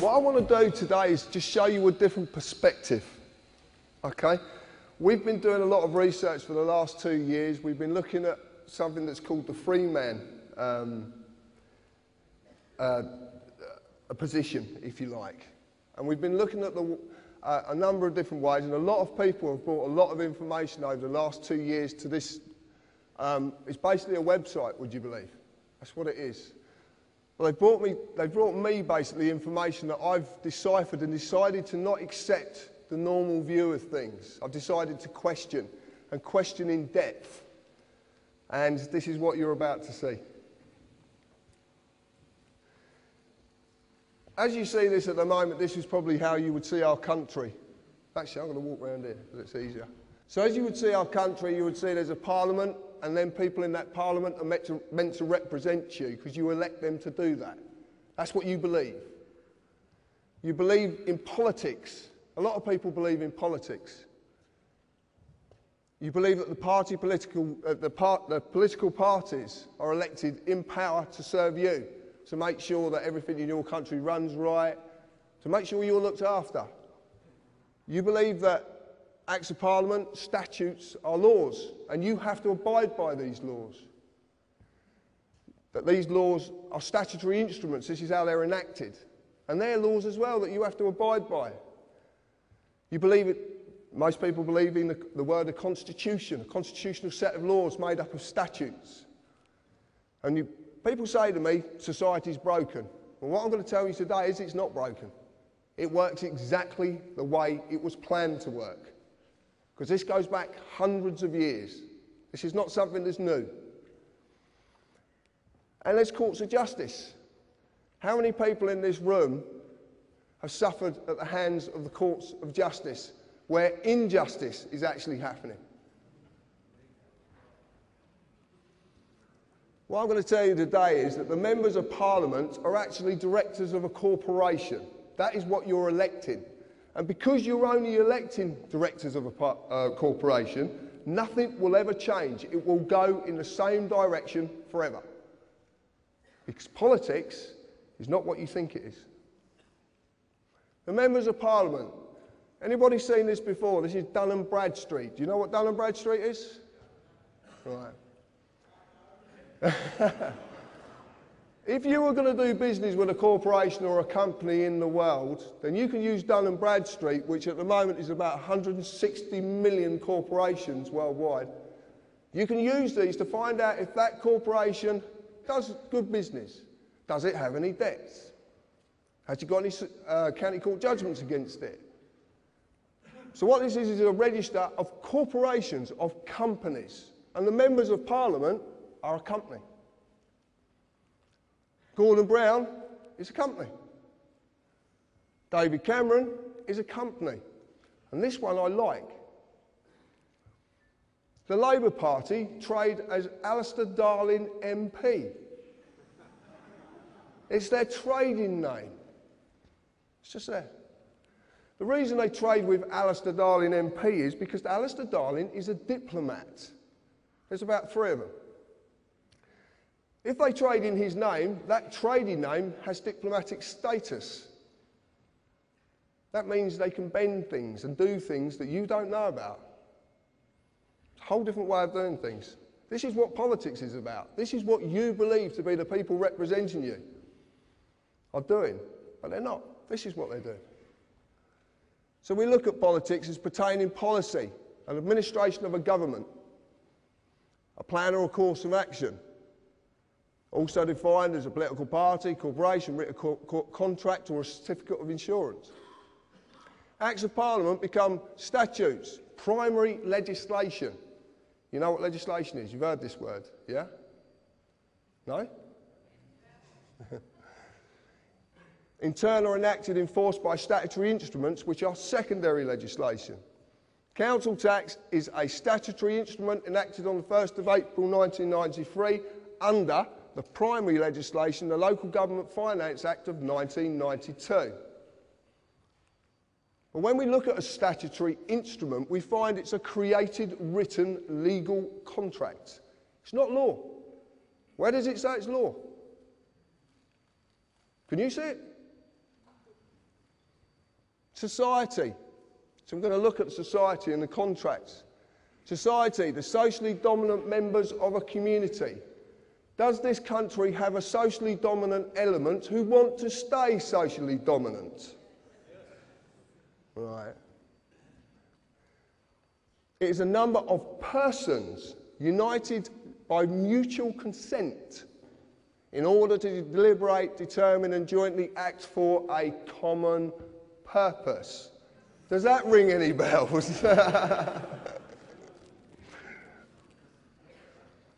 What I want to do today is just show you a different perspective, okay? We've been doing a lot of research for the last 2 years. We've been looking at something that's called the free man a position, if you like. And we've been looking at a number of different ways, and a lot of people have brought a lot of information over the last 2 years to this. It's basically a website, would you believe? That's what it is. Well, they brought me basically information that I've deciphered and decided to not accept the normal view of things. I've decided to question, and question in depth. And this is what you're about to see. As you see this at the moment, this is probably how you would see our country. Actually, I'm going to walk around here because it's easier. So as you would see our country, you would see there's a parliament, and then people in that parliament are meant to represent you because you elect them to do that. That's what you believe. You believe in politics. A lot of people believe in politics. You believe that the political parties are elected in power to serve you, to make sure that everything in your country runs right, to make sure you're looked after. You believe that Acts of Parliament, statutes are laws, and you have to abide by these laws. That these laws are statutory instruments, this is how they're enacted. And they're laws as well that you have to abide by. You believe it, most people believe in the word a constitution, a constitutional set of laws made up of statutes. And people say to me, society's broken. Well, what I'm going to tell you today is it's not broken. It works exactly the way it was planned to work. Because this goes back hundreds of years. This is not something that's new. And there's courts of justice. How many people in this room have suffered at the hands of the courts of justice where injustice is actually happening? What I'm going to tell you today is that the members of Parliament are actually directors of a corporation. That is what you're electing. And because you're only electing directors of a corporation, nothing will ever change. It will go in the same direction forever. Because politics is not what you think it is. The members of Parliament. Anybody seen this before? This is Dun & Bradstreet. Do you know what Dun & Bradstreet is? Right. If you were going to do business with a corporation or a company in the world, then you can use Dun & Bradstreet, which at the moment is about 160 million corporations worldwide. You can use these to find out if that corporation does good business. Does it have any debts? Has it got any county court judgments against it? So what this is a register of corporations, of companies. And the members of Parliament are a company. Gordon Brown is a company. David Cameron is a company. And this one I like. The Labour Party trade as Alistair Darling MP. It's their trading name. It's just there. The reason they trade with Alistair Darling MP is because Alistair Darling is a diplomat. There's about 3 of them. If they trade in his name, that trading name has diplomatic status. That means they can bend things and do things that you don't know about. It's a whole different way of doing things. This is what politics is about. This is what you believe to be the people representing you are doing, but they're not. This is what they do. So we look at politics as pertaining policy, an administration of a government, a plan or a course of action, also defined as a political party, corporation, written contract or a certificate of insurance. Acts of Parliament become statutes, primary legislation. You know what legislation is? You've heard this word, yeah? No? In turn are enacted, enforced by statutory instruments which are secondary legislation. Council tax is a statutory instrument enacted on the 1st of April 1993 under the primary legislation, the Local Government Finance Act of 1992. But when we look at a statutory instrument, we find it's a created, written, legal contract. It's not law. Where does it say it's law? Can you see it? Society. So I'm going to look at society and the contracts. Society, the socially dominant members of a community. Does this country have a socially dominant element who want to stay socially dominant? Right. It is a number of persons united by mutual consent in order to deliberate, determine and jointly act for a common purpose. Does that ring any bells?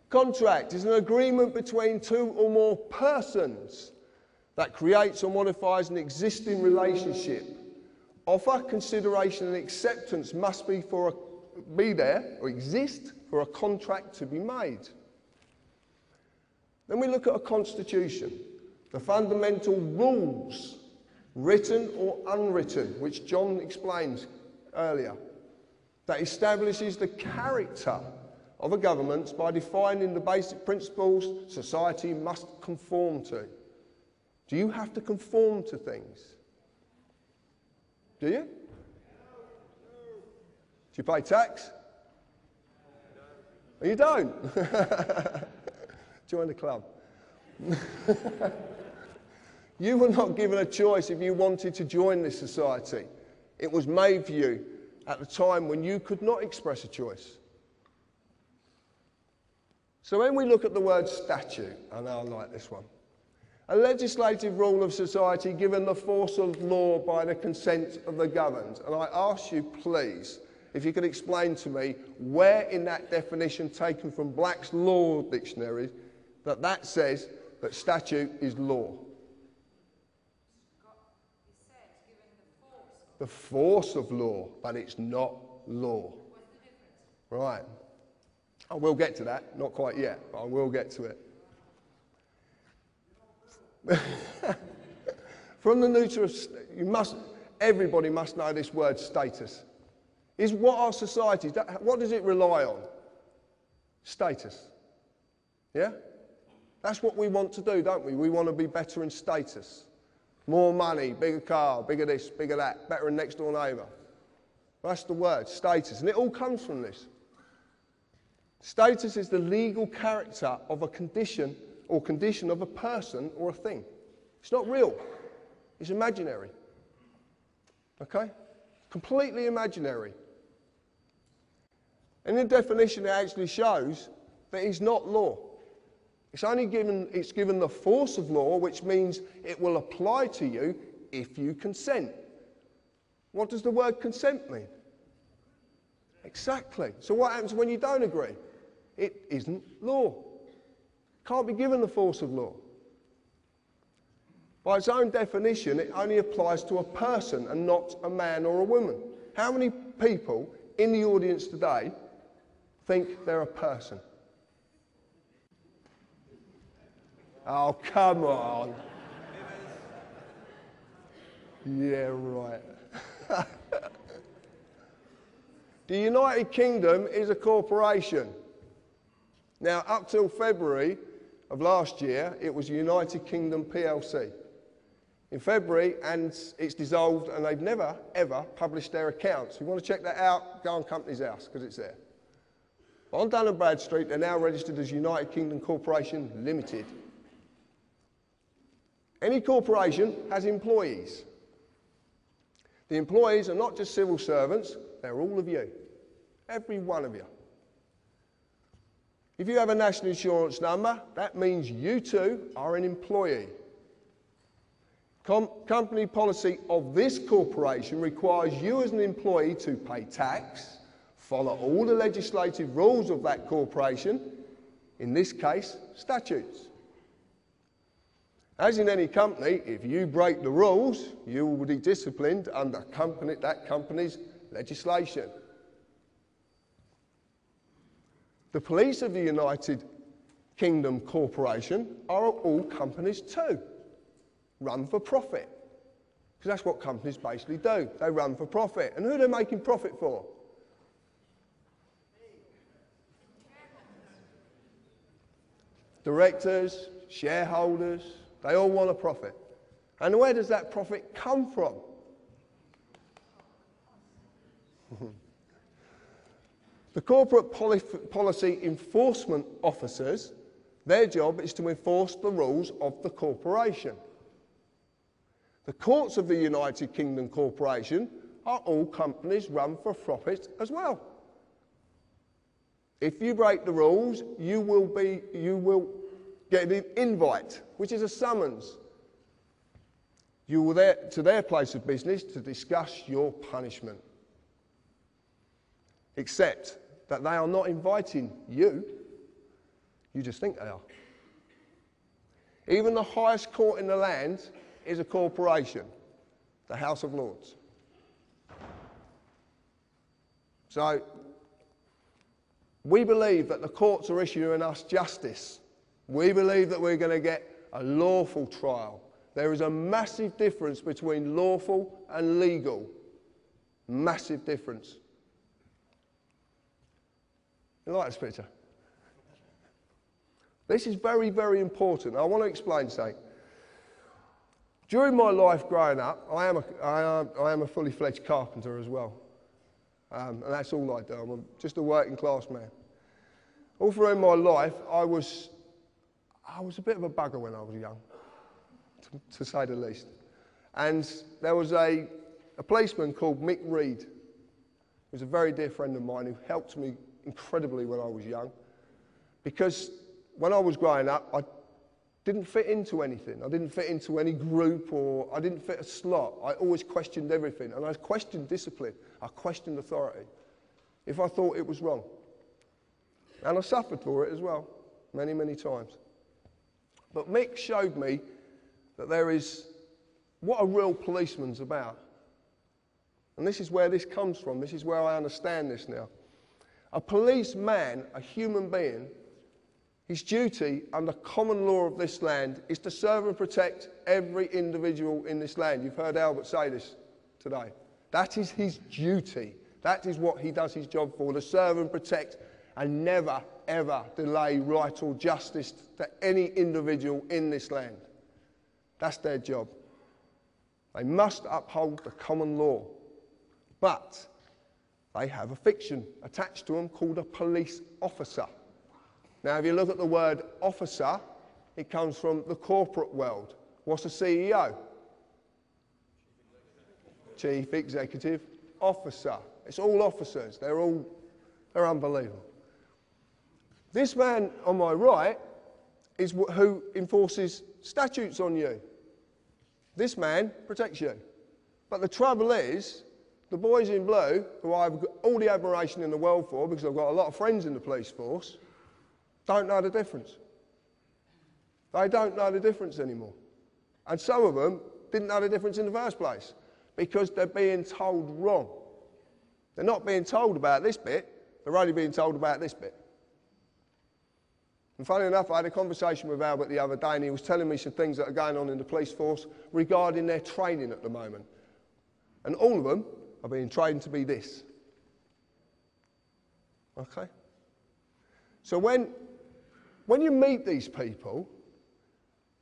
Contract is an agreement between two or more persons that creates or modifies an existing relationship. Offer, consideration and acceptance must be there or exist for a contract to be made. Then we look at a constitution, the fundamental rules, written or unwritten, which John explains earlier, that establishes the character of a government by defining the basic principles society must conform to. Do you have to conform to things? Do you? Do you pay tax? No. You don't? Join the club. You were not given a choice if you wanted to join this society. It was made for you at the time when you could not express a choice. So when we look at the word statute, I know I like this one, a legislative rule of society given the force of law by the consent of the governed. And I ask you, please, if you could explain to me where in that definition taken from Black's Law Dictionary that says that statute is law. The force of law, but it's not law. Right. I will get to that, not quite yet, but I will get to it. From the neuter, everybody must know this word status. Is what our society, what does it rely on? Status. Yeah? That's what we want to do, don't we? We want to be better in status. More money, bigger car, bigger this, bigger that, better than next door neighbour. That's the word, status. And it all comes from this. Status is the legal character of a condition or condition of a person or a thing. It's not real. It's imaginary. Okay? Completely imaginary. And in the definition it actually shows that it's not law. It's given the force of law, which means it will apply to you if you consent. What does the word consent mean? Exactly. So what happens when you don't agree? It isn't law. Can't be given the force of law. By its own definition, it only applies to a person and not a man or a woman. How many people in the audience today think they're a person? Oh, come on. Yeah, right. The United Kingdom is a corporation. Now, up till February of last year, it was United Kingdom PLC. In February, and it's dissolved, and they've never, ever published their accounts. If you want to check that out, go on Companies House, because it's there. But on Dun & Bradstreet, they're now registered as United Kingdom Corporation Limited. Any corporation has employees. The employees are not just civil servants, they're all of you. Every one of you. If you have a national insurance number, that means you too are an employee. Company policy of this corporation requires you as an employee to pay tax, follow all the legislative rules of that corporation, in this case, statutes. As in any company, if you break the rules, you will be disciplined under that company's legislation. The police of the United Kingdom Corporation are all companies too. Run for profit. Because that's what companies basically do. They run for profit. And who are they making profit for? Directors, shareholders, they all want a profit. And where does that profit come from? The corporate policy enforcement officers, their job is to enforce the rules of the corporation. The courts of the United Kingdom Corporation are all companies run for profit as well. If you break the rules, you will get an invite, which is a summons. You will there to their place of business to discuss your punishment. Except that they are not inviting you, you just think they are. Even the highest court in the land is a corporation, the House of Lords. So, we believe that the courts are issuing us justice. We believe that we're going to get a lawful trial. There is a massive difference between lawful and legal. Massive difference. You like this picture? This is very, very important. I want to explain something. During my life growing up, I am a fully fledged carpenter as well. And that's all I do. I'm just a working class man. All through my life, I was a bit of a bugger when I was young, to say the least. And there was a policeman called Mick Reed, who was a very dear friend of mine, who helped me incredibly when I was young. Because when I was growing up, I didn't fit into anything. I didn't fit into any group, or I didn't fit a slot. I always questioned everything, and I questioned discipline. I questioned authority if I thought it was wrong. And I suffered for it as well, many, many times. But Mick showed me that there is what a real policeman's about. And this is where this comes from. This is where I understand this now. A policeman, a human being, his duty under common law of this land is to serve and protect every individual in this land. You've heard Albert say this today. That is his duty. That is what he does his job for, to serve and protect and never, ever delay right or justice to any individual in this land. That's their job. They must uphold the common law. But they have a fiction attached to them called a police officer. Now, if you look at the word officer, it comes from the corporate world. What's a CEO? Chief Executive Officer. It's all officers. They're unbelievable. This man on my right is who enforces statutes on you. This man protects you. But the trouble is, the boys in blue, who I've got all the admiration in the world for, because I've got a lot of friends in the police force, don't know the difference. They don't know the difference anymore. And some of them didn't know the difference in the first place, because they're being told wrong. They're not being told about this bit, they're only being told about this bit. And funny enough, I had a conversation with Albert the other day, and he was telling me some things that are going on in the police force regarding their training at the moment. And all of them are being trained to be this. Okay? So when you meet these people,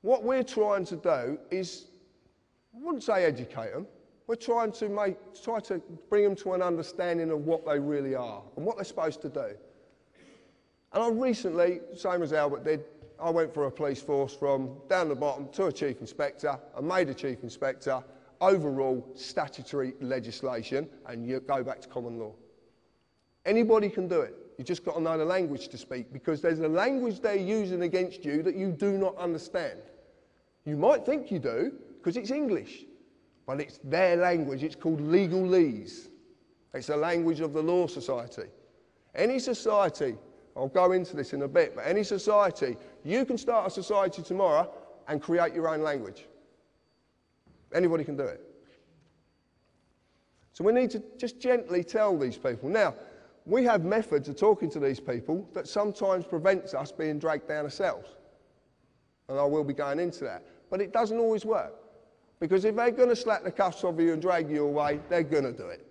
what we're trying to do is, I wouldn't say educate them, we're try to bring them to an understanding of what they really are and what they're supposed to do. And I recently, same as Albert did, I went for a police force from down the bottom to a chief inspector, and made a chief inspector, overall statutory legislation, and you go back to common law. Anybody can do it. You just got to know the language to speak, because there's a language they're using against you that you do not understand. You might think you do, because it's English, but it's their language. It's called legalese. It's the language of the law society. Any society, I'll go into this in a bit, but any society, you can start a society tomorrow and create your own language. Anybody can do it. So we need to just gently tell these people. Now, we have methods of talking to these people that sometimes prevents us being dragged down ourselves. And I will be going into that. But it doesn't always work. Because if they're going to slap the cuffs off you and drag you away, they're going to do it.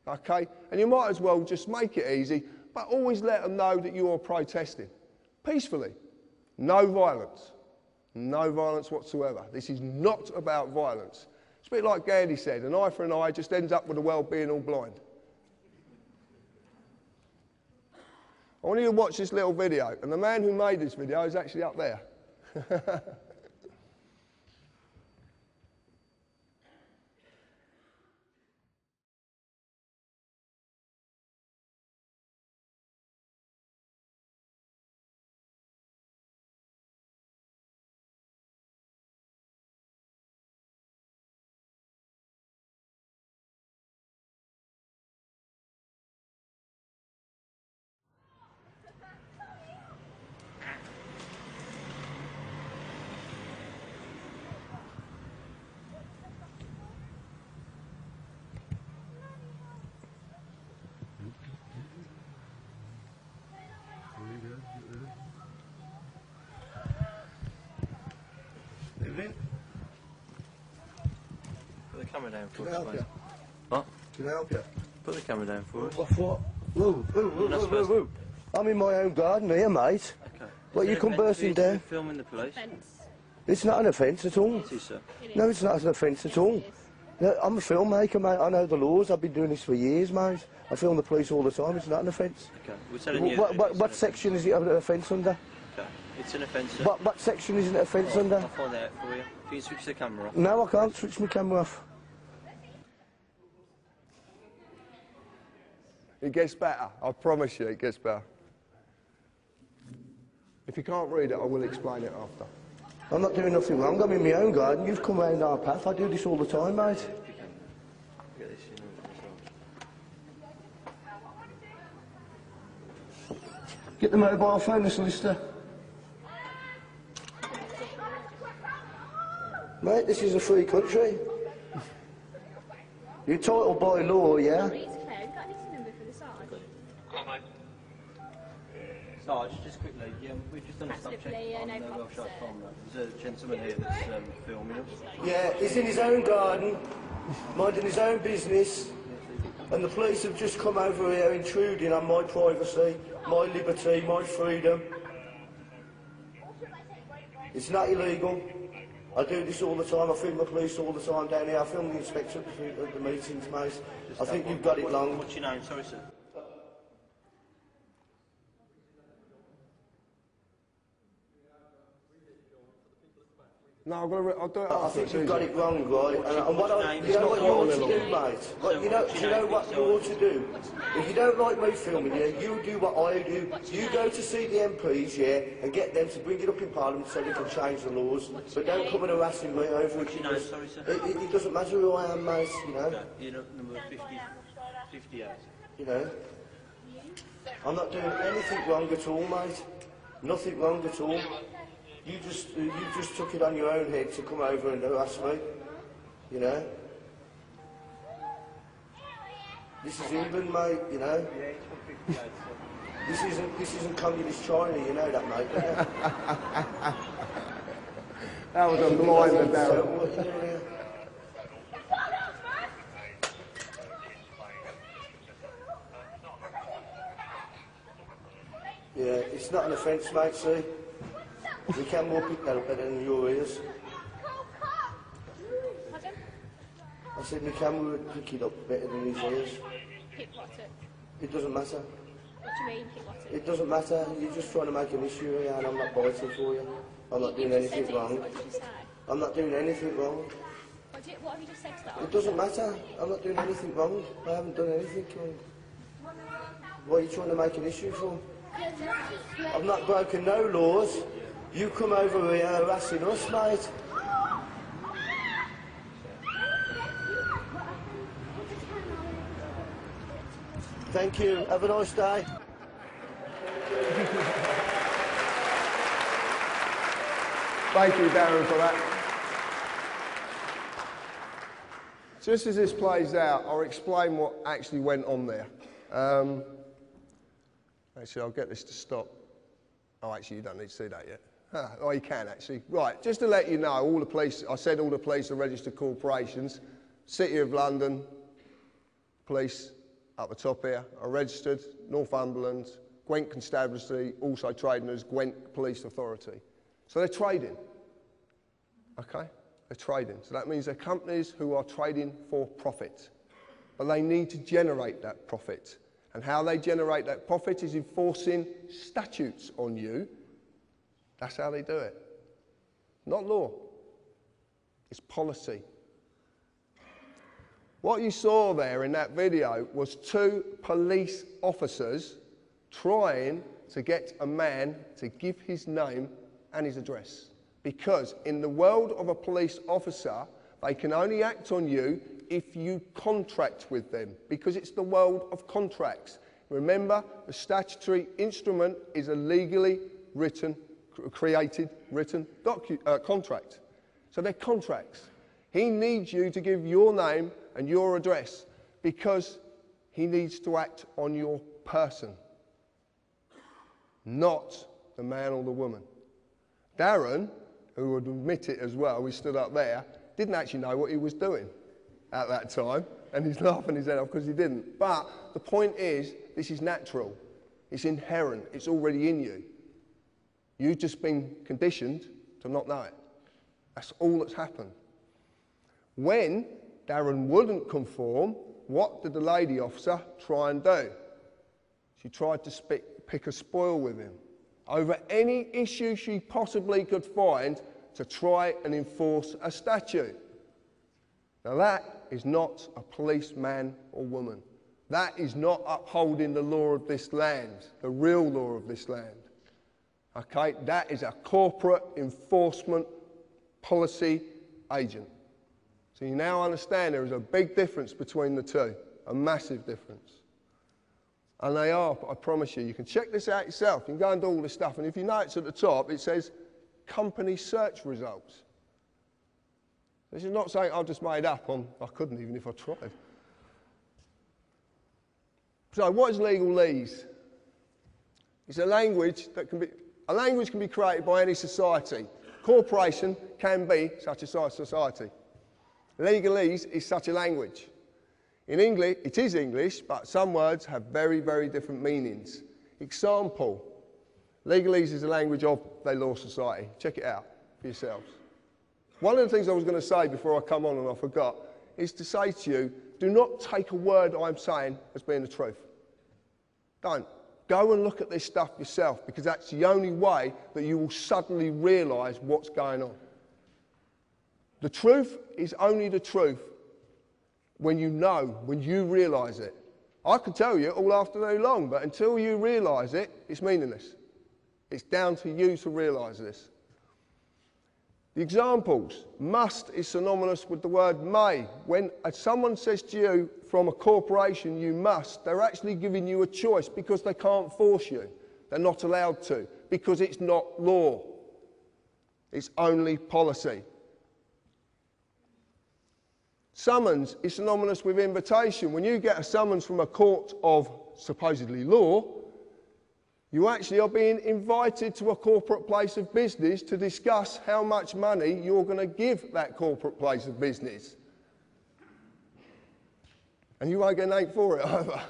Okay? And you might as well just make it easy, but always let them know that you are protesting. Peacefully. No violence. No violence whatsoever. This is not about violence. It's a bit like Gandhi said, an eye for an eye just ends up with the world being all blind. I want you to watch this little video, and the man who made this video is actually up there. Put the camera down for Can I us, help mate. you? What? Can I help you? Put the camera down for us. What? Whoa. I'm in my own garden here, mate. Okay. What, you come bursting down? Filming the police? It's not an offence at all. It is, sir. No, it's not an offence at all. No, I'm a filmmaker, mate. I know the laws. I've been doing this for years, mate. I film the police all the time. It's not an offence. Okay. We're telling you. What section is it an offence under? Okay. It's an offence, sir. What section is it an offence under? I'll find out for you. If you can switch the camera off. No, I can't switch my camera off. It gets better. I promise you, it gets better. If you can't read it, I will explain it after. I'm not doing nothing wrong. I'm in my own garden. You've come round our path. I do this all the time, mate. Get this in as well. Get the mobile phone, the solicitor. Mate, this is a free country. You're entitled by law, yeah? Sarge, just quickly, we've just done a stop check on the Welsh Farm. There's a gentleman here that's filming us. Yeah, he's in his own garden, minding his own business, and the police have just come over here intruding on my privacy, my liberty, my freedom. It's not illegal. I do this all the time. I film the police all the time down here. I film the inspector at the meetings, mate. I think you've got it wrong. What's your name? Sorry, sir. No, I'll do it I after. think you've got it wrong, right? And you know what you ought to do, mate? Do you know what you ought to do? If you don't like me filming you, you do what I do. You go to see the MPs, yeah, and get them to bring it up in Parliament so they can change the laws. But don't come and harassing me over it. Sorry, sir. It doesn't matter who I am, mate, you know. No, you're number 58. You know. I'm not doing anything wrong at all, mate. Nothing wrong at all. You just took it on your own head to come over and harass me, you know. This is England, mate, you know. This isn't communist China, you know that, mate. Don't you? That was a blinder down. Yeah, it's not an offence, mate, see. We can more pick that up better than your ears. I said my camera would pick it up better than his ears. Pick what up? It doesn't matter. What do you mean, pick what up? It doesn't matter. You're just trying to make an issue here and I'm not biting for you. I'm not doing anything wrong. What did you say? I'm not doing anything wrong. What have you just said to that? It doesn't matter. I'm not doing anything wrong. I haven't done anything wrong. What are you trying to make an issue for? I've not broken no laws. You come over here harassing us, mate. Thank you. Have a nice day. Thank you, Darren, for that. Just as this plays out, I'll explain what actually went on there. Actually, I'll get this to stop. Oh, actually, you don't need to see that yet. Oh, you can, actually. Right, just to let you know, all the police, I said all the police are registered corporations. City of London Police, up the top here, are registered. Northumberland, Gwent Constabulary, also trading as Gwent Police Authority. So they're trading, okay? They're trading. So that means they're companies who are trading for profit. But they need to generate that profit. And how they generate that profit is enforcing statutes on you. That's how they do it. Not law. It's policy. What you saw there in that video was 2 police officers trying to get a man to give his name and his address. Because in the world of a police officer, they can only act on you if you contract with them, because it's the world of contracts. Remember, the statutory instrument is a legally created written contract. So they're contracts. He needs you to give your name and your address because he needs to act on your person, not the man or the woman. Darren, who would admit it as well, he stood up there, didn't actually know what he was doing at that time, and he's laughing his head off because he didn't. But the point is, this is natural. It's inherent. It's already in you. You've just been conditioned to not know it. That's all that's happened. When Darren wouldn't conform, what did the lady officer try and do? She tried to pick a spoil with him over any issue she possibly could find to try and enforce a statute. Now that is not a policeman or woman. That is not upholding the law of this land, the real law of this land. Okay, that is a corporate enforcement policy agent. So you now understand there is a big difference between the two, a massive difference. And they are, I promise you, you can check this out yourself. You can go and do all this stuff, and if you notice at the top, it says company search results. This is not something I've just made up on, I couldn't even if I tried. So what is legalese? It's a language that can be created by any society. Corporation can be such a society. Legalese is such a language. In English, it is English, but some words have very, very different meanings. Example, legalese is a language of the law society. Check it out for yourselves. One of the things I was going to say before I come on and I forgot is to say to you, do not take a word I'm saying as being the truth. Don't. Go and look at this stuff yourself, because that's the only way that you will suddenly realise what's going on. The truth is only the truth when you know, when you realise it. I could tell you all afternoon long, but until you realise it, it's meaningless. It's down to you to realise this. The examples. Must is synonymous with the word may. When someone says to you from a corporation, you must, they're actually giving you a choice because they can't force you. They're not allowed to, because it's not law. It's only policy. Summons is synonymous with invitation. When you get a summons from a court of supposedly law, you actually are being invited to a corporate place of business to discuss how much money you're going to give that corporate place of business. And you won't get an 8 for it either.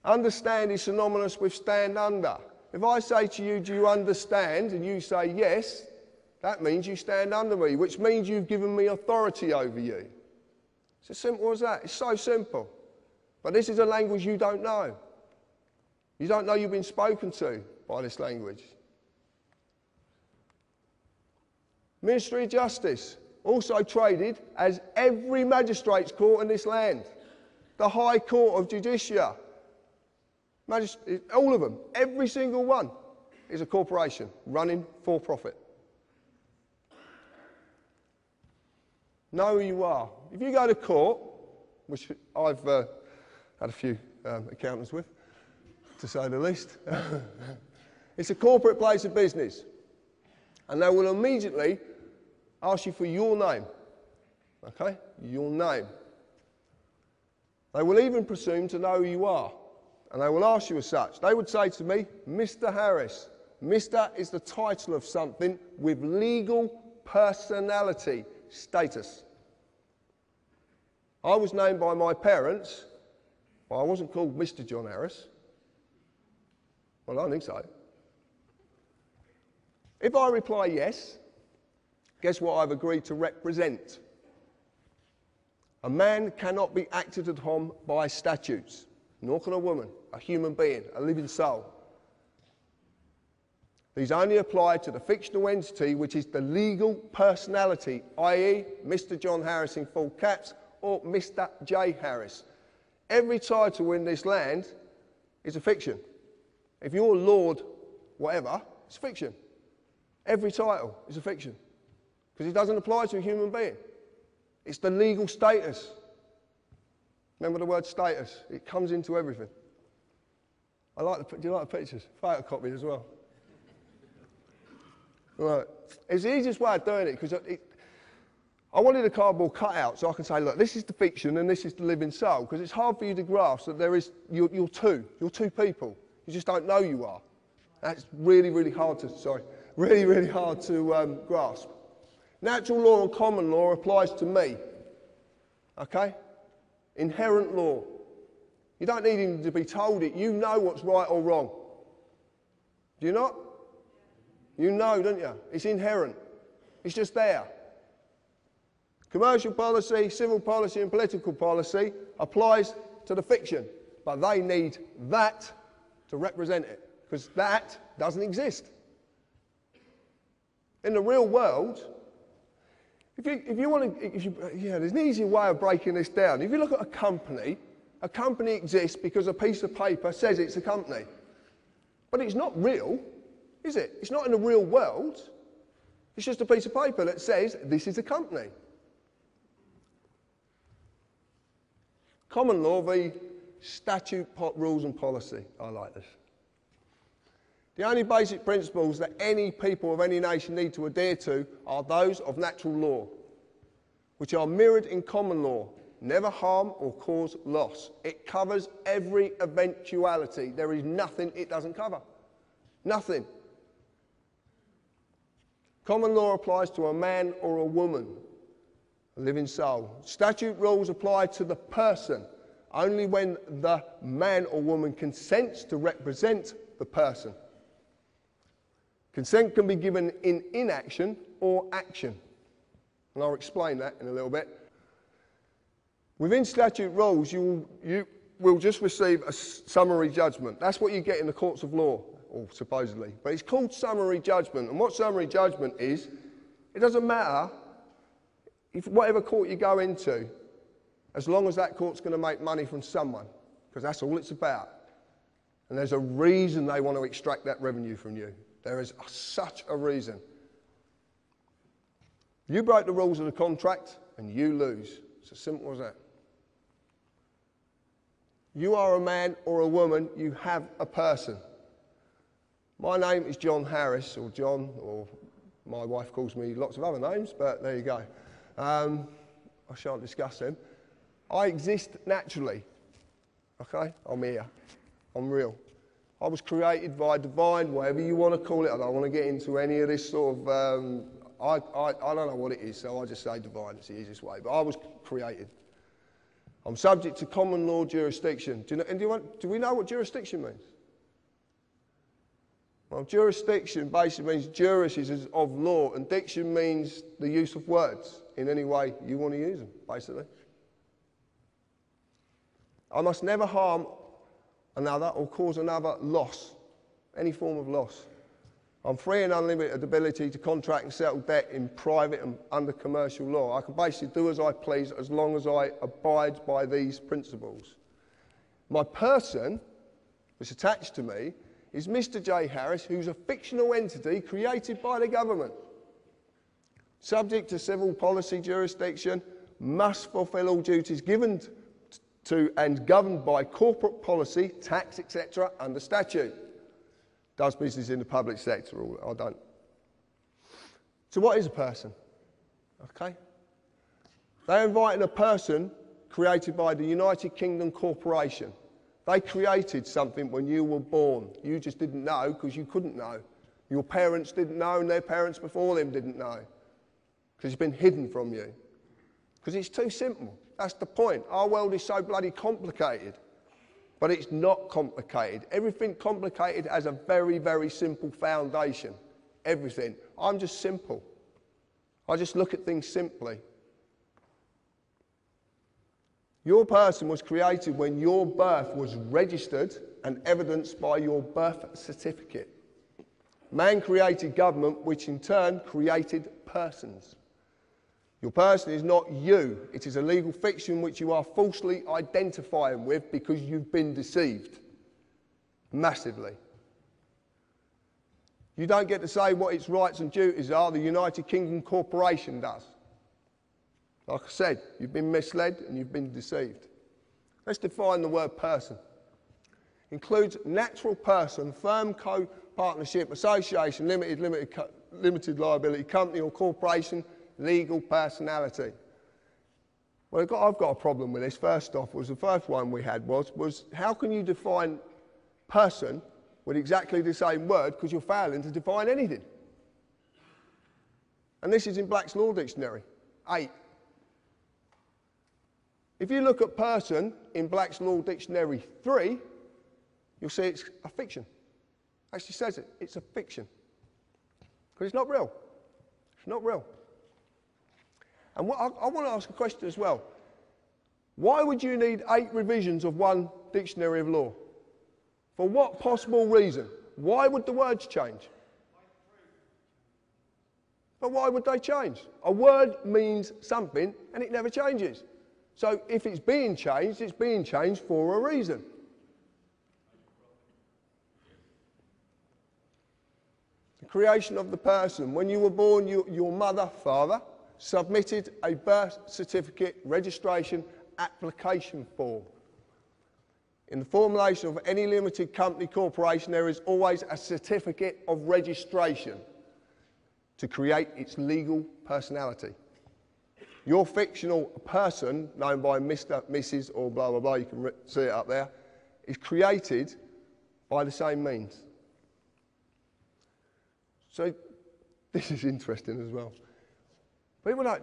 Understand is synonymous with stand under. If I say to you, do you understand? And you say yes, that means you stand under me, which means you've given me authority over you. It's as simple as that. It's so simple. But this is a language you don't know. You don't know you've been spoken to by this language. Ministry of Justice, also traded as every magistrate's court in this land. The High Court of Judicia. All of them, every single one, is a corporation running for profit. Know who you are. If you go to court, which I've had a few accountants with, to say the least, it's a corporate place of business. And they will immediately ask you for your name. Okay? Your name. They will even presume to know who you are. And they will ask you as such. They would say to me, Mr. Harris. Mr. is the title of something with legal personality status. I was named by my parents, but I wasn't called Mr. John Harris. Well, I don't think so. If I reply yes, guess what I've agreed to represent? A man cannot be acted upon by statutes. nor can a woman, a human being, a living soul. These only apply to the fictional entity which is the legal personality, i.e. Mr. John Harris in full caps or Mr. J. Harris. Every title in this land is a fiction. If you're Lord whatever, it's fiction. Every title is a fiction because it doesn't apply to a human being. It's the legal status. Remember the word status? It comes into everything. Do you like the pictures? Photocopied as well. Right. It's the easiest way of doing it because I wanted a cardboard cutout so I can say, look, this is the fiction and this is the living soul, because it's hard for you to grasp that you're two people. You just don't know you are. That's really, really hard to grasp. Natural law and common law applies to me. Okay? Inherent law. You don't need him to be told it. You know what's right or wrong. Do you not? You know, don't you? It's inherent. It's just there. Commercial policy, civil policy and political policy applies to the fiction, but they need that to represent it, because that doesn't exist. In the real world, there's an easier way of breaking this down. If you look at a company exists because a piece of paper says it's a company. But it's not real, is it? It's not in the real world. It's just a piece of paper that says this is a company. Common law v. statute, rules and policy. I like this. The only basic principles that any people of any nation need to adhere to are those of natural law, which are mirrored in common law. Never harm or cause loss. It covers every eventuality. There is nothing it doesn't cover. Nothing. Common law applies to a man or a woman, a living soul. Statute rules apply to the person only when the man or woman consents to represent the person. Consent can be given in inaction or action. And I'll explain that in a little bit. Within statute rules, you will just receive a summary judgment. That's what you get in the courts of law, or supposedly. But it's called summary judgment. And what summary judgment is, it doesn't matter if whatever court you go into, as long as that court's going to make money from someone, because that's all it's about. And there's a reason they want to extract that revenue from you. There is such a reason. You break the rules of the contract and you lose. It's as simple as that. You are a man or a woman, you have a person. My name is John Harris, or John, or my wife calls me lots of other names, but there you go. I shan't discuss them. I exist naturally. Okay? I'm here. I'm real. I was created by divine, whatever you want to call it. I don't want to get into any of this sort of, I don't know what it is, so I just say divine. It's the easiest way. But I was created. I'm subject to common law jurisdiction. Do we know what jurisdiction means? Well, jurisdiction basically means juris is of law, and diction means the use of words in any way you want to use them, basically. I must never harm another or cause another loss, any form of loss. I'm free and unlimited ability to contract and settle debt in private and under commercial law. I can basically do as I please as long as I abide by these principles. My person, that's attached to me, is Mr. J. Harris, who's a fictional entity created by the government. Subject to civil policy jurisdiction, must fulfil all duties given to and governed by corporate policy, tax, etc., under statute. Does business in the public sector, or I don't. So what is a person? Okay. They're inviting a person created by the United Kingdom Corporation. They created something when you were born. You just didn't know because you couldn't know. Your parents didn't know and their parents before them didn't know because it's been hidden from you. Because it's too simple. That's the point. Our world is so bloody complicated. But it's not complicated. Everything complicated has a very, very simple foundation. Everything. I'm just simple. I just look at things simply. Your person was created when your birth was registered and evidenced by your birth certificate. Man created government, which in turn created persons. Your person is not you. It is a legal fiction which you are falsely identifying with because you've been deceived. Massively. You don't get to say what its rights and duties are. The United Kingdom Corporation does. Like I said, you've been misled and you've been deceived. Let's define the word person. Includes natural person, firm, co-partnership, association, limited liability, company or corporation, legal personality. Well, I've got a problem with this. First off, the first one we had was how can you define person with exactly the same word because you're failing to define anything? And this is in Black's Law Dictionary, 8. If you look at person in Black's Law Dictionary 3, you'll see it's a fiction. Actually says it, it's a fiction. Because it's not real. It's not real. And I want to ask a question as well. Why would you need 8 revisions of one dictionary of law? For what possible reason? Why would the words change? But why would they change? A word means something and it never changes. So if it's being changed for a reason. The creation of the person. When you were born, your mother, father, submitted a birth certificate registration application form. In the formulation of any limited company corporation, there is always a certificate of registration to create its legal personality. Your fictional person, known by Mr., Mrs. or blah, blah, blah, you can see it up there, is created by the same means. So this is interesting as well. People like,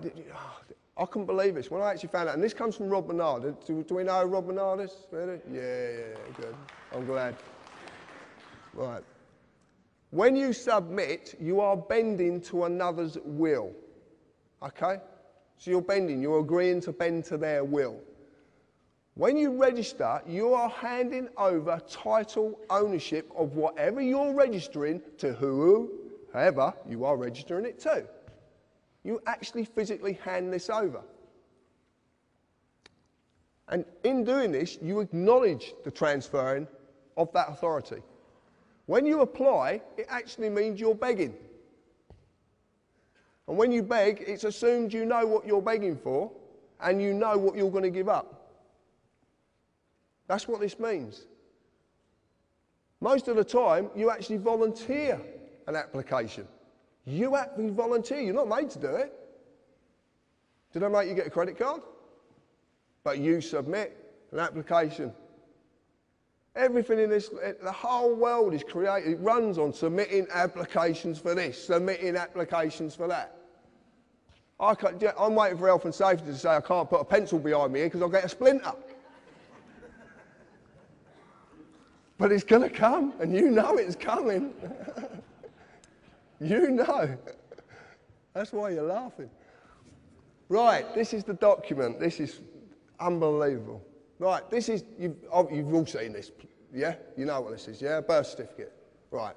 I couldn't believe this. When I actually found out, and this comes from Rob Bernard. Do we know who Rob Bernard is? Really? Yeah, good. I'm glad. Right. When you submit, you are bending to another's will. Okay? So you're bending, you're agreeing to bend to their will. When you register, you are handing over title ownership of whatever you're registering to whoever you are registering it to. You actually physically hand this over. And in doing this, you acknowledge the transferring of that authority. When you apply, it actually means you're begging. And when you beg, it's assumed you know what you're begging for and you know what you're going to give up. That's what this means. Most of the time, you actually volunteer an application. You actually volunteer. You're not made to do it. Did I make you get a credit card? But you submit an application. Everything in this, the whole world is created, it runs on submitting applications for this, submitting applications for that. I'm waiting for health and safety to say I can't put a pencil behind me because I'll get a splinter. But it's going to come, and you know it's coming. You know. That's why you're laughing. Right, this is the document. This is unbelievable. Right, this is, you've all seen this, yeah? You know what this is, yeah? Birth certificate. Right.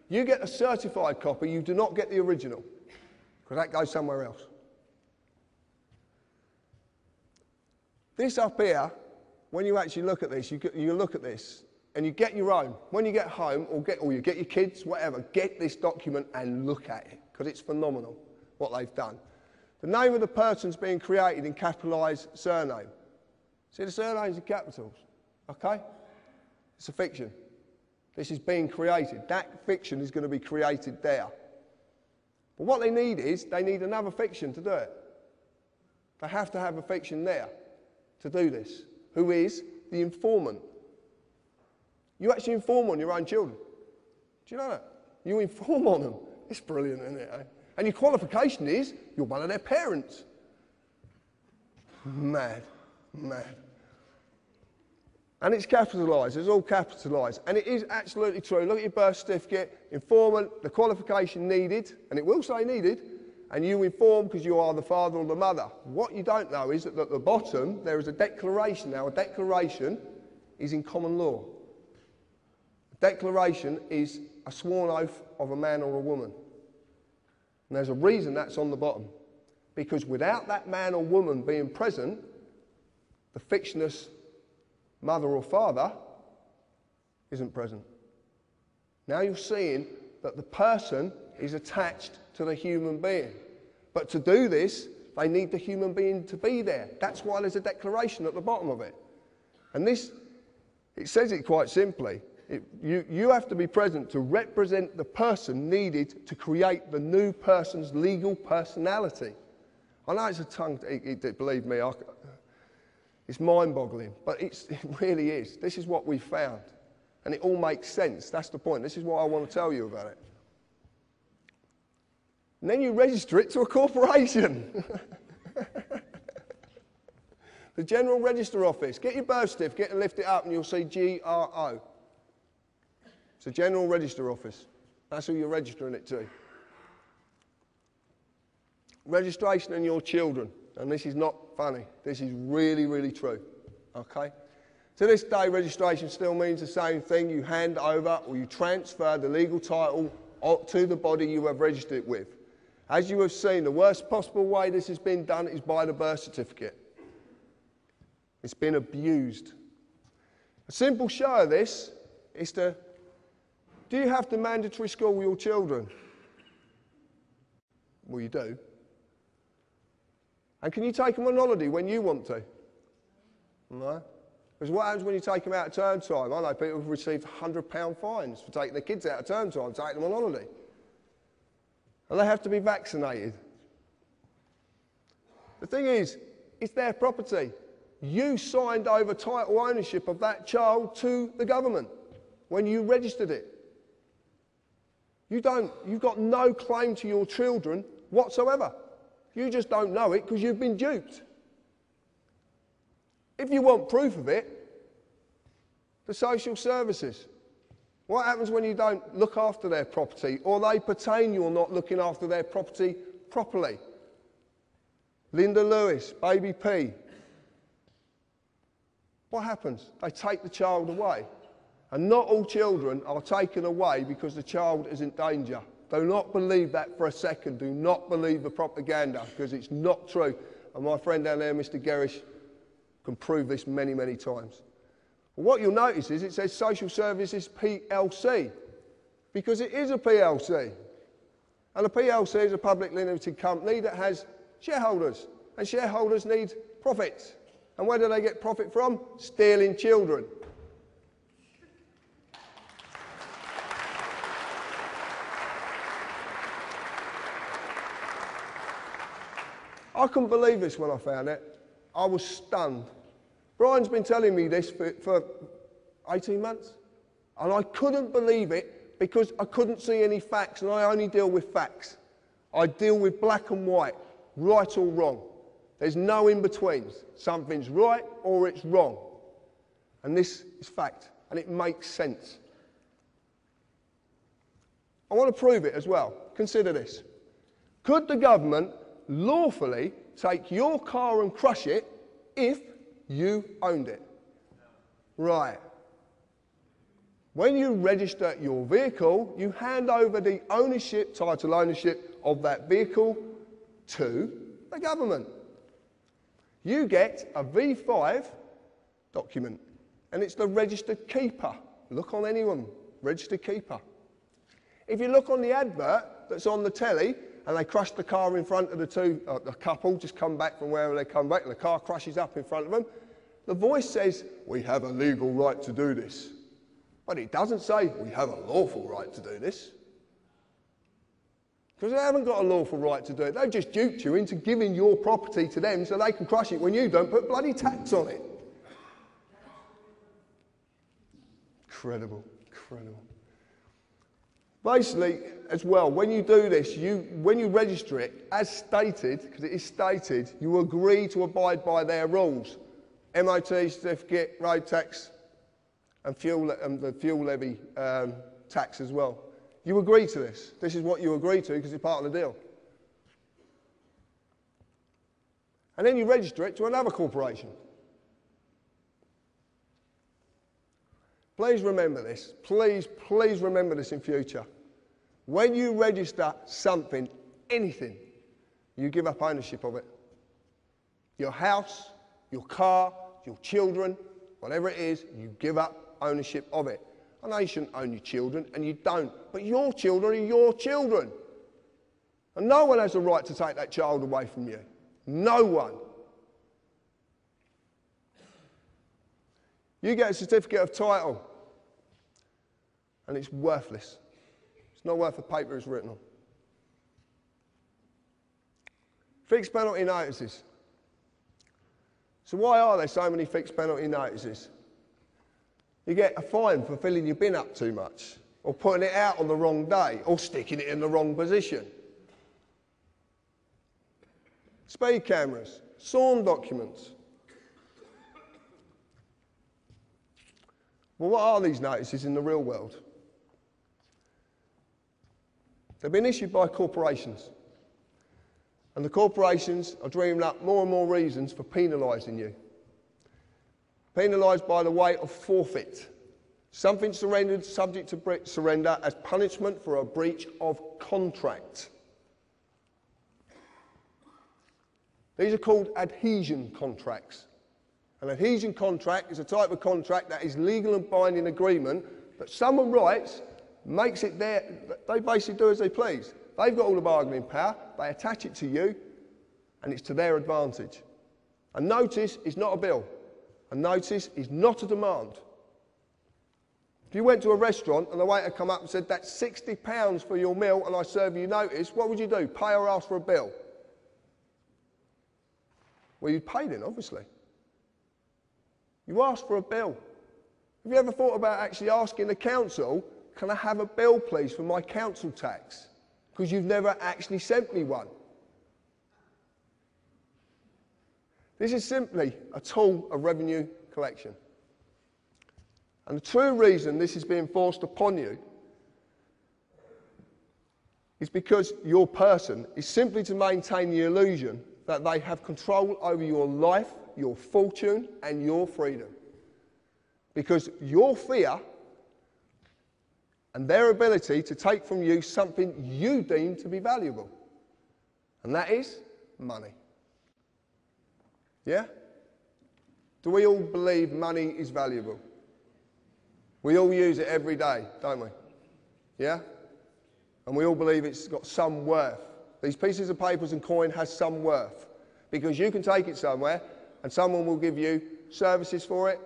You get a certified copy, you do not get the original, because that goes somewhere else. This up here, when you actually look at this, you look at this, and you get your own. When you get home, or you get your kids, whatever, get this document and look at it, because it's phenomenal what they've done. The name of the person's being created in capitalised surname. See the surnames in capitals, okay? It's a fiction. This is being created. That fiction is going to be created there. But what they need is, they need another fiction to do it. They have to have a fiction there to do this, who is the informant. You actually inform on your own children. Do you know that? You inform on them. It's brilliant, isn't it? Eh? And your qualification is, you're one of their parents. Mad, mad. And it's capitalised, it's all capitalised. And it is absolutely true. Look at your birth certificate, informant, the qualification needed, and it will say needed, and you inform because you are the father or the mother. What you don't know is that at the bottom there is a declaration. Now, a declaration is in common law. A declaration is a sworn oath of a man or a woman. And there's a reason that's on the bottom. Because without that man or woman being present, the fictitious mother or father isn't present. Now you're seeing that the person is attached to the human being. But to do this, they need the human being to be there. That's why there's a declaration at the bottom of it. And this, it says it quite simply. You have to be present to represent the person needed to create the new person's legal personality. I know it's a tongue, believe me, it's mind-boggling, but it really is. This is what we found. And it all makes sense. That's the point. This is what I want to tell you about it. And then you register it to a corporation. The General Register Office. Get your birth certificate and lift it up and you'll see GRO. It's a General Register Office. That's who you're registering it to. Registration and your children. And this is not funny. This is really, really true. Okay? To this day, registration still means the same thing. You hand over or you transfer the legal title to the body you have registered it with. As you have seen, the worst possible way this has been done is by the birth certificate. It's been abused. A simple show of this is do you have to mandatory school your children? Well, you do. And can you take them on holiday when you want to? No. Because what happens when you take them out at term time? I know people have received £100 fines for taking their kids out at term time, taking them on holiday. And they have to be vaccinated. The thing is, it's their property. You signed over title ownership of that child to the government when you registered it. You've got no claim to your children whatsoever. You just don't know it because you've been duped. If you want proof of it, the social services. What happens when you don't look after their property or they pertain you're not looking after their property properly? Linda Lewis, Baby P. What happens? They take the child away. And not all children are taken away because the child is in danger. Do not believe that for a second. Do not believe the propaganda because it's not true. And my friend down there, Mr. Gerrish, can prove this many, many times. Well, what you'll notice is it says Social Services PLC because it is a PLC. And a PLC is a publicly limited company that has shareholders. And shareholders need profits. And where do they get profit from? Stealing children. I couldn't believe this when I found it. I was stunned. Brian's been telling me this for 18 months. And I couldn't believe it because I couldn't see any facts, and I only deal with facts. I deal with black and white, right or wrong. There's no in-betweens. Something's right or it's wrong. And this is fact, and it makes sense. I want to prove it as well. Consider this. Could the government lawfully take your car and crush it if you owned it? Right. When you register your vehicle, you hand over the ownership, title ownership of that vehicle to the government. You get a V5 document, and it's the registered keeper. Look on anyone, registered keeper. If you look on the advert that's on the telly, and they crush the car in front of the couple, just come back from wherever they come back, and the car crashes up in front of them, the voice says, we have a legal right to do this. But it doesn't say, we have a lawful right to do this. Because they haven't got a lawful right to do it. They've just duped you into giving your property to them so they can crush it when you don't put bloody tax on it. Incredible, incredible. Basically, as well, when you do this, when you register it, as stated, because it is stated, you agree to abide by their rules. MOT certificate, road tax, and the fuel levy tax as well. You agree to this. This is what you agree to because it's part of the deal. And then you register it to another corporation. Please remember this. Please, please remember this in future. When you register something, anything, you give up ownership of it. Your house, your car, your children, whatever it is, you give up ownership of it. I know you shouldn't own your children, and you don't, but your children are your children. And no one has the right to take that child away from you. No one. You get a certificate of title, and it's worthless. It's not worth the paper it's written on. Fixed penalty notices. So why are there so many fixed penalty notices? You get a fine for filling your bin up too much, or putting it out on the wrong day, or sticking it in the wrong position. Speed cameras, sworn documents. Well, what are these notices in the real world? They've been issued by corporations. And the corporations are dreaming up more and more reasons for penalising you. Penalised by the way of forfeit. Something surrendered subject to surrender as punishment for a breach of contract. These are called adhesion contracts. An adhesion contract is a type of contract that is legal and binding agreement that someone writes, makes it their, they basically do as they please. They've got all the bargaining power, they attach it to you, and it's to their advantage. A notice is not a bill. A notice is not a demand. If you went to a restaurant and the waiter come up and said, that's £60 for your meal and I serve you notice, what would you do? Pay or ask for a bill? Well, you'd pay then, obviously. You ask for a bill. Have you ever thought about actually asking the council, can I have a bill please for my council tax? Because you've never actually sent me one. This is simply a tool of revenue collection. And the true reason this is being forced upon you is because your person is simply to maintain the illusion that they have control over your life, your fortune, and your freedom. Because your fear and their ability to take from you something you deem to be valuable. And that is money. Yeah? Do we all believe money is valuable? We all use it every day, don't we? Yeah? And we all believe it's got some worth. These pieces of papers and coin has some worth. Because you can take it somewhere and someone will give you services for it.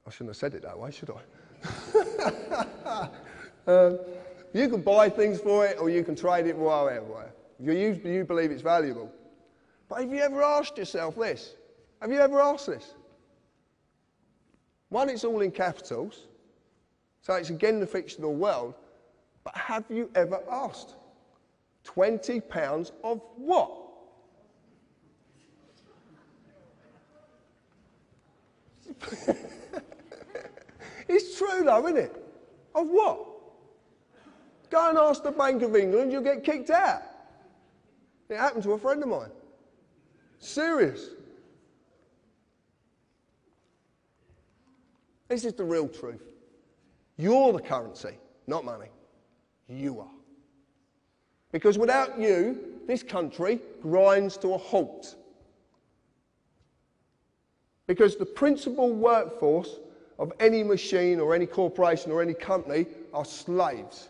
I shouldn't have said it that way, should I? You can buy things for it or you can trade it wherever. You believe it's valuable. But have you ever asked yourself this? Have you ever asked this? One, it's all in capitals, so it's again the fictional world, but have you ever asked? £20 of what? It's true though, isn't it? Of what? Go and ask the Bank of England, you'll get kicked out. It happened to a friend of mine. Serious. This is the real truth. You're the currency, not money. You are. Because without you, this country grinds to a halt. Because the principal workforce of any machine or any corporation or any company are slaves.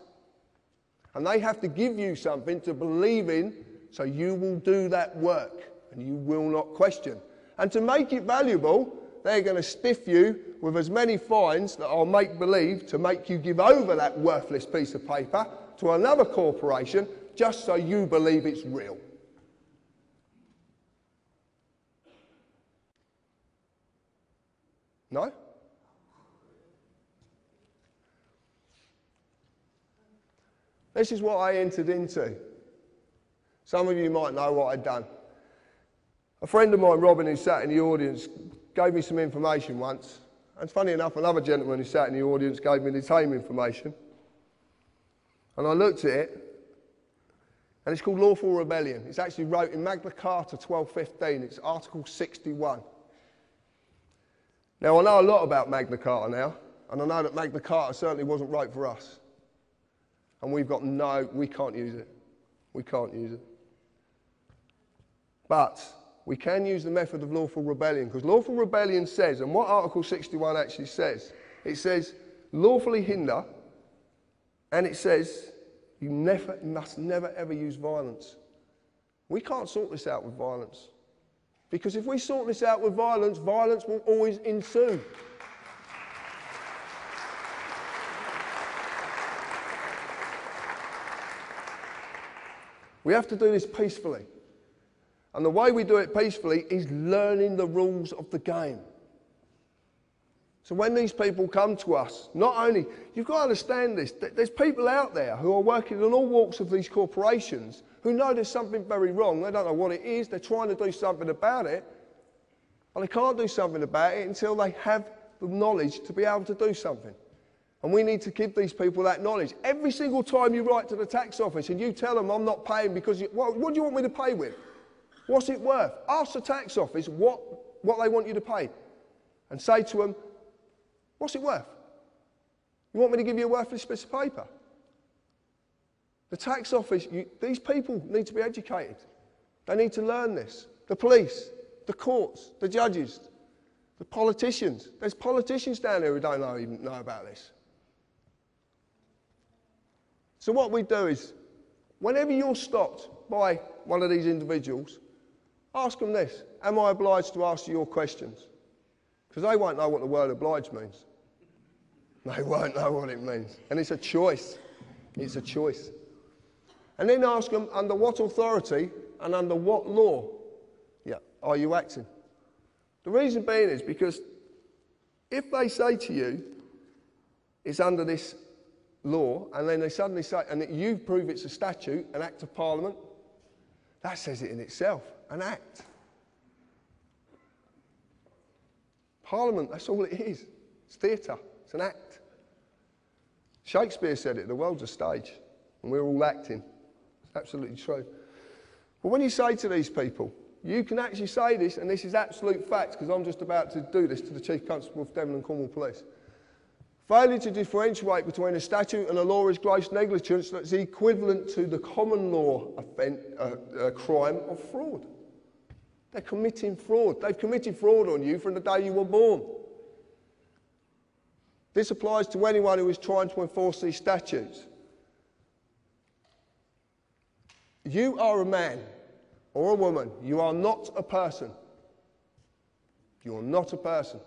And they have to give you something to believe in so you will do that work and you will not question. And to make it valuable, they're going to stiff you with as many fines that are make-believe to make you give over that worthless piece of paper to another corporation just so you believe it's real. No? This is what I entered into. Some of you might know what I'd done. A friend of mine, Robin, who sat in the audience, gave me some information once. And funny enough, another gentleman who sat in the audience gave me the same information. And I looked at it, And it's called Lawful Rebellion. It's actually wrote in Magna Carta 1215. It's Article 61. Now, I know a lot about Magna Carta now, and I know that Magna Carta certainly wasn't right for us. And we can't use it. We can't use it. But we can use the method of lawful rebellion, because lawful rebellion says, and what Article 61 actually says, it says lawfully hinder, and it says you must never ever use violence. We can't sort this out with violence. Because if we sort this out with violence, violence will always ensue. We have to do this peacefully. And the way we do it peacefully is learning the rules of the game. So when these people come to us, not only, you've got to understand this, there's people out there who are working in all walks of these corporations who know there's something very wrong. They don't know what it is. They're trying to do something about it. But they can't do something about it until they have the knowledge to be able to do something. And we need to give these people that knowledge. Every single time you write to the tax office and you tell them, I'm not paying because, what do you want me to pay with? What's it worth? Ask the tax office what they want you to pay. And say to them, what's it worth? You want me to give you a worthless piece of paper? The tax office, these people need to be educated. They need to learn this. The police, the courts, the judges, the politicians. There's politicians down there who don't even know about this. So what we do is, whenever you're stopped by one of these individuals, ask them this: am I obliged to ask you your questions? Because they won't know what the word obliged means. They won't know what it means. And it's a choice. It's a choice. And then ask them, under what authority and under what law are you acting? The reason being is because if they say to you, it's under this law, and then they suddenly say, and you prove it's a statute, an act of parliament, that says it in itself, an act. Parliament, that's all it is. It's theatre, it's an act. Shakespeare said it, the world's a stage, and we're all acting. It's absolutely true. But when you say to these people, you can actually say this, and this is absolute fact, because I'm just about to do this to the Chief Constable of Devon and Cornwall Police. Failure to differentiate between a statute and a law is gross negligence that's equivalent to the common law crime of fraud. They're committing fraud. They've committed fraud on you from the day you were born. This applies to anyone who is trying to enforce these statutes. You are a man or a woman. You are not a person. You are not a person.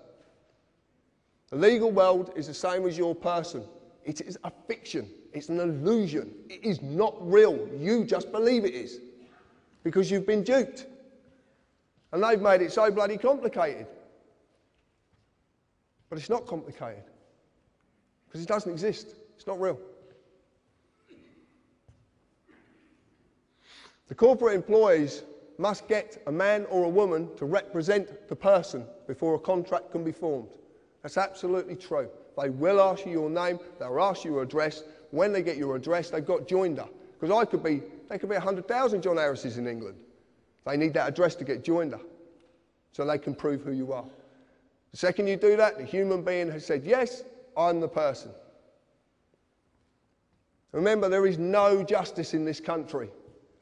The legal world is the same as your person. It is a fiction. It's an illusion. It is not real. You just believe it is because you've been duped. And they've made it so bloody complicated. But it's not complicated because it doesn't exist. It's not real. The corporate employees must get a man or a woman to represent the person before a contract can be formed. That's absolutely true. They will ask you your name, they'll ask you your address. When they get your address, they've got joinder. Because there could be 100,000 John Harrises in England. They need that address to get joinder, so they can prove who you are. The second you do that, the human being has said, yes, I'm the person. Remember, there is no justice in this country.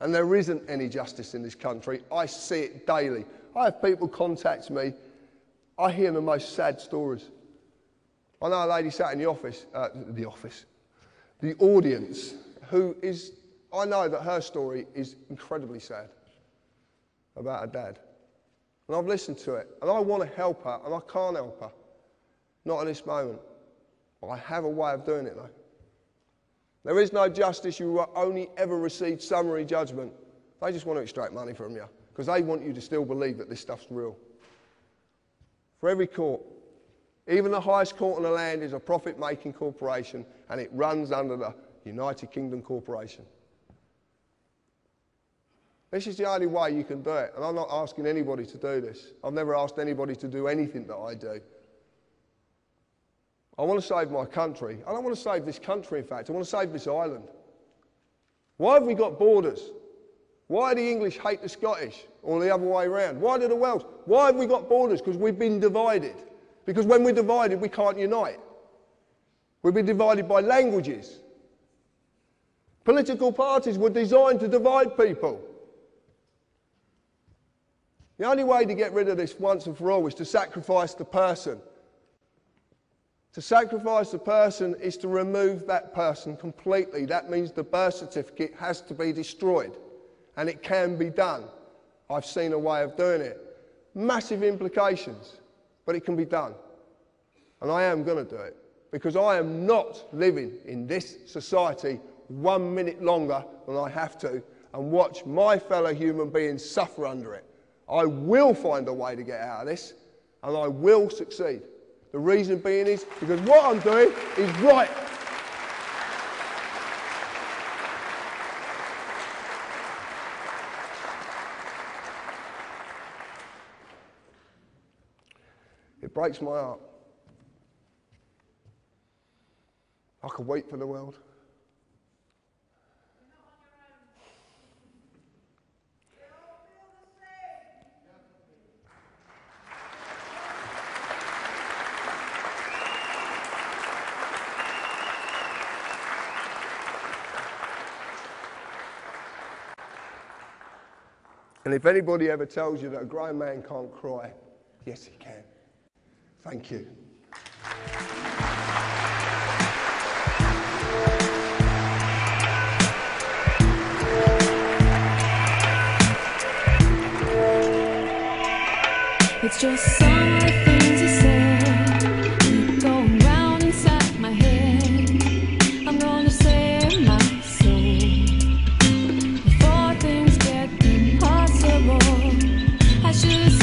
And there isn't any justice in this country. I see it daily. I have people contact me. I hear the most sad stories. I know a lady sat in the audience, who is, I know that her story is incredibly sad about her dad. And I've listened to it, and I want to help her, and I can't help her. Not at this moment. But I have a way of doing it, though. There is no justice. You will only ever receive summary judgment. They just want to extract money from you because they want you to still believe that this stuff's real. For every court, even the highest court in the land is a profit-making corporation, and it runs under the United Kingdom Corporation. This is the only way you can do it, and I'm not asking anybody to do this. I've never asked anybody to do anything that I do. I want to save my country. I don't want to save this country, in fact. I want to save this island. Why have we got borders? Why do the English hate the Scottish, or the other way around? Why do the Welsh? Why have we got borders? Because we've been divided. Because when we're divided, we can't unite. We've been divided by languages. Political parties were designed to divide people. The only way to get rid of this once and for all is to sacrifice the person. To sacrifice the person is to remove that person completely. That means the birth certificate has to be destroyed. And it can be done. I've seen a way of doing it. Massive implications, but it can be done. And I am going to do it, because I am not living in this society 1 minute longer than I have to and watch my fellow human beings suffer under it. I will find a way to get out of this, and I will succeed. The reason being is because what I'm doing is right. It breaks my heart. I could wait for the world. And if anybody ever tells you that a grown man can't cry, yes, he can. Thank you. It's just some of the things you said keep going round inside my head. I'm gonna save my soul before things get impossible. I should